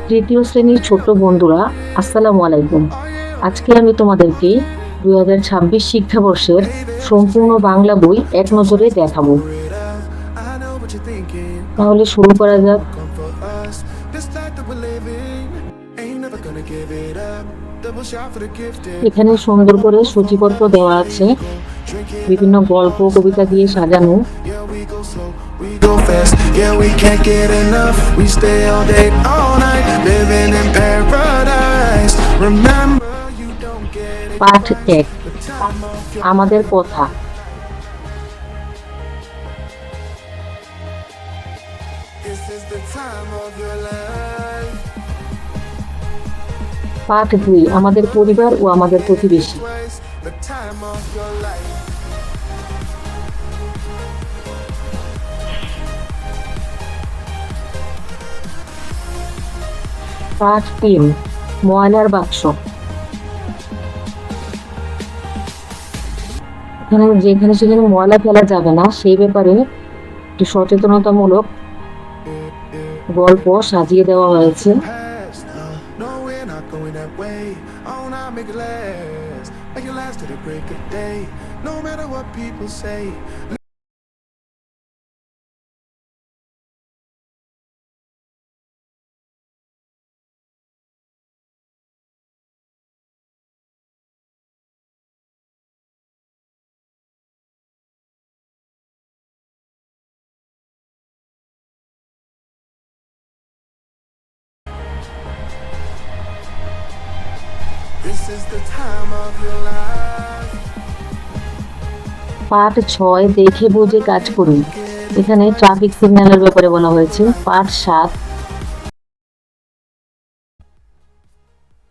তৃতীয় শ্রেণীর ছোট্ট বন্ধুরা, আসসালামু আলাইকুম। আজকে আমি তোমাদেরকে 2026 শিক্ষাবর্ষের সম্পূর্ণ বাংলা বই এক নজরে দেখাবো। তাহলে শুরু করা যাক। এখানে সুন্দর করে সূচিপত্র দেওয়া আছে, বিভিন্ন গল্প কবিতা দিয়ে সাজানো। পাঠ 1, আমাদের কথা। পাঠ 2, আমাদের পরিবার ও আমাদের প্রতিবেশী। পাঠ 3, ময়লার বাক্স। যেখানে সেখানে ময়লা ফেলা যাবে না, সেই ব্যাপারে একটি সচেতনতামূলক গল্প সাজিয়ে দেওয়া হয়েছে। পাঠ 6, দেখে বুঝে কাজ করুন। এখানে ট্রাফিক সিগন্যালের ব্যাপারে বলা হয়েছে।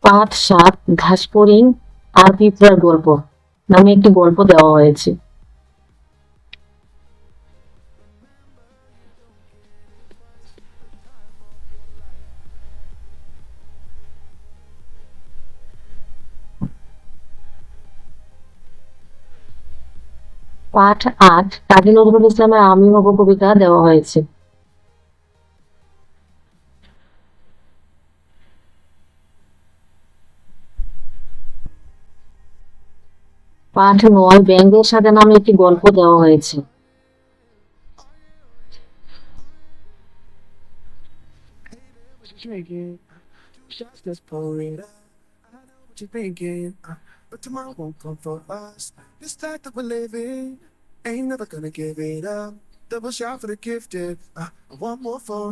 পাঠ 7, ঘাসফড়িং আর পিঁপড়ার গল্প নামে একটি গল্প দেওয়া হয়েছে। পাঠ 8, কাজী নজরুল ইসলামের আমি হব কবিতা দেওয়া হয়েছে। পাঠ 9, ব্যঙ্গের সাথে নামে একটি গল্প দেওয়া হয়েছে।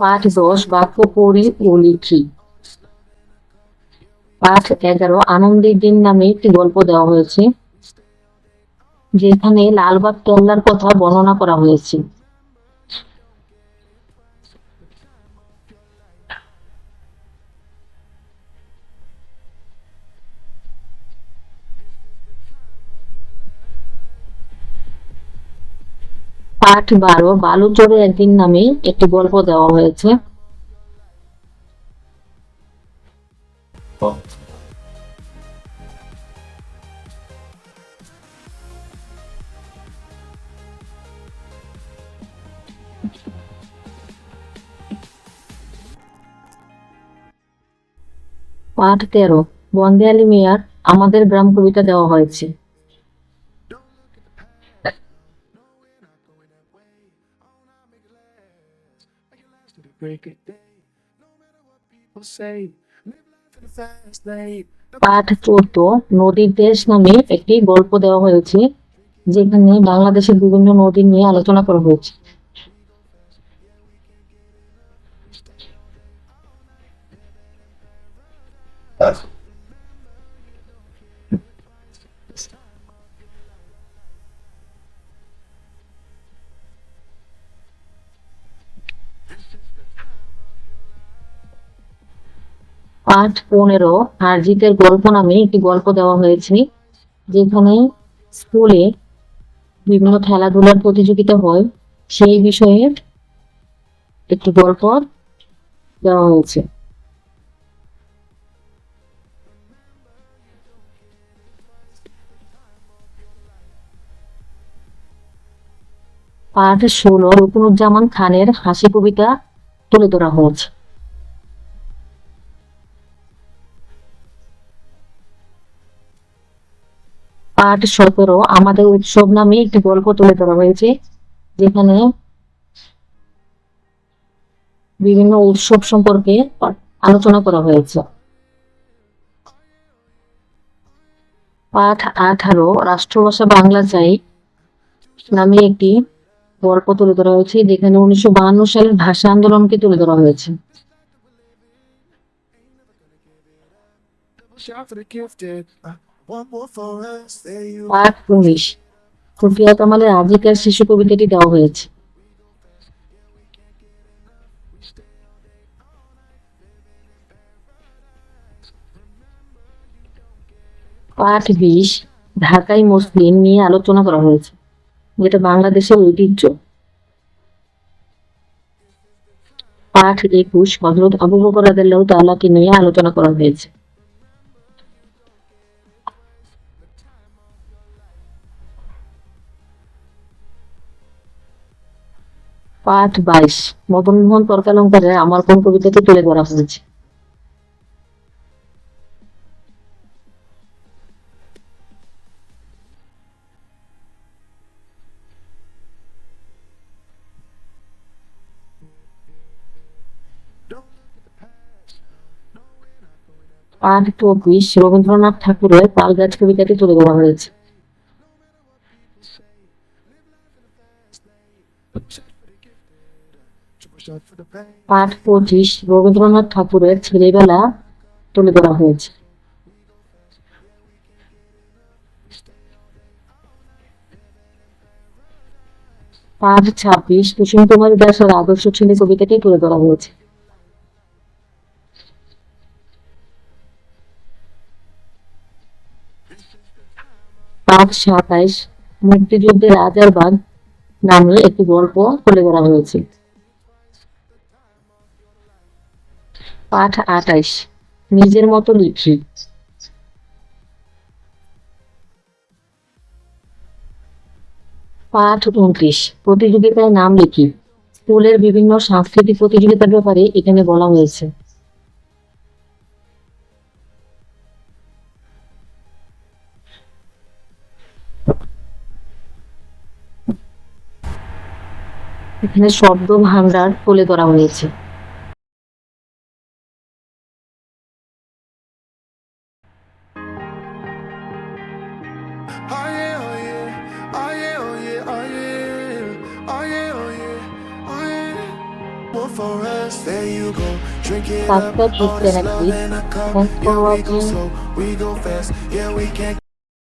পাঠ 10, বাক্য পড়ি ও লিখি। পাঠ 11, আনন্দের দিন নামে একটি গল্প দেওয়া হয়েছে, যেখানে লালবাগ কেল্লার কথা বর্ণনা করা হয়েছে। পাঠ 12, বালুচরে একদিন নামে একটি গল্প দেওয়া হয়েছে। পাঠ 13, বন্দে আলী মিয়ার আমাদের গ্রাম কবিতা দেওয়া হয়েছে। পাঠ 14, নদীর দেশ নামে একটি গল্প দেওয়া হয়েছে, যেখানে বাংলাদেশের বিভিন্ন নদী নিয়ে আলোচনা করা হয়েছে। পাঠ 15, হারজিতের গল্প নামে একটি গল্প দেওয়া হয়েছে, যেখানে স্কুলে বিভিন্ন খেলাধুলার প্রতিযোগিতা হয়, সেই বিষয়ে একটি গল্প দেওয়া হয়েছে। পাঠ 16, রুকনুজ্জামান খানের হাসি কবিতা তুলে ধরা হয়েছে। পাঠ 17 আমাদের উৎসব নামে একটি গল্প তুলে ধরা হয়েছে, যেখানে বিভিন্ন উৎসব সম্পর্কে আলোচনা করা হয়েছে। পাঠ 18 রাষ্ট্রভাষা বাংলা চাই নামে একটি গল্প তুলে ধরা হয়েছে, যেখানে 1952 সালের ভাষা আন্দোলনকে তুলে ধরা হয়েছে। পাঠ 19 সুফিয়া কামালের আজিকার শিশু কবিতাটি দেওয়া হয়েছে। পাঠ 20 ঢাকাই মুসলিম নিয়ে আলোচনা করা হয়েছে, যেটা বাংলাদেশের ঐতিহ্য। পাঠ 21 হযরত আবু বকর রাদিয়াল্লাহু তাআলাকে নিয়ে আলোচনা করা হয়েছে। পাঠ 22 মদন মোহন তর্কালঙ্কারের আমার কোন কবিতাটি তুলে ধরা হয়েছে। পাঠ 24 রবীন্দ্রনাথ ঠাকুরের তালগাছ কবিতাটি তুলে ধরা হয়েছে। পাঠ 25 রবীন্দ্রনাথ ঠাকুরের ছেলেবেলা তুলে ধরা হয়েছে। পাঠ 26 কুসুম কুমারী দাসের আদর্শ ছেলে কবিতাটি তুলে ধরা হয়েছে। পাঠ 27 মুক্তিযুদ্ধের রাজারবাগ নামে একটি গল্প তুলে ধরা হয়েছে। পাঠ 28 নিজের মতো লিখি। পাঠ 29 প্রতিযোগিতায় নাম লিখি। স্কুলের বিভিন্ন সাংস্কৃতিক প্রতিযোগিতার ব্যাপারে এখানে বলা হয়েছে। এখানে শব্দ ভান্ডার তুলে ধরা হয়েছে। Subscribe to Planet Beat. Thanks for watching.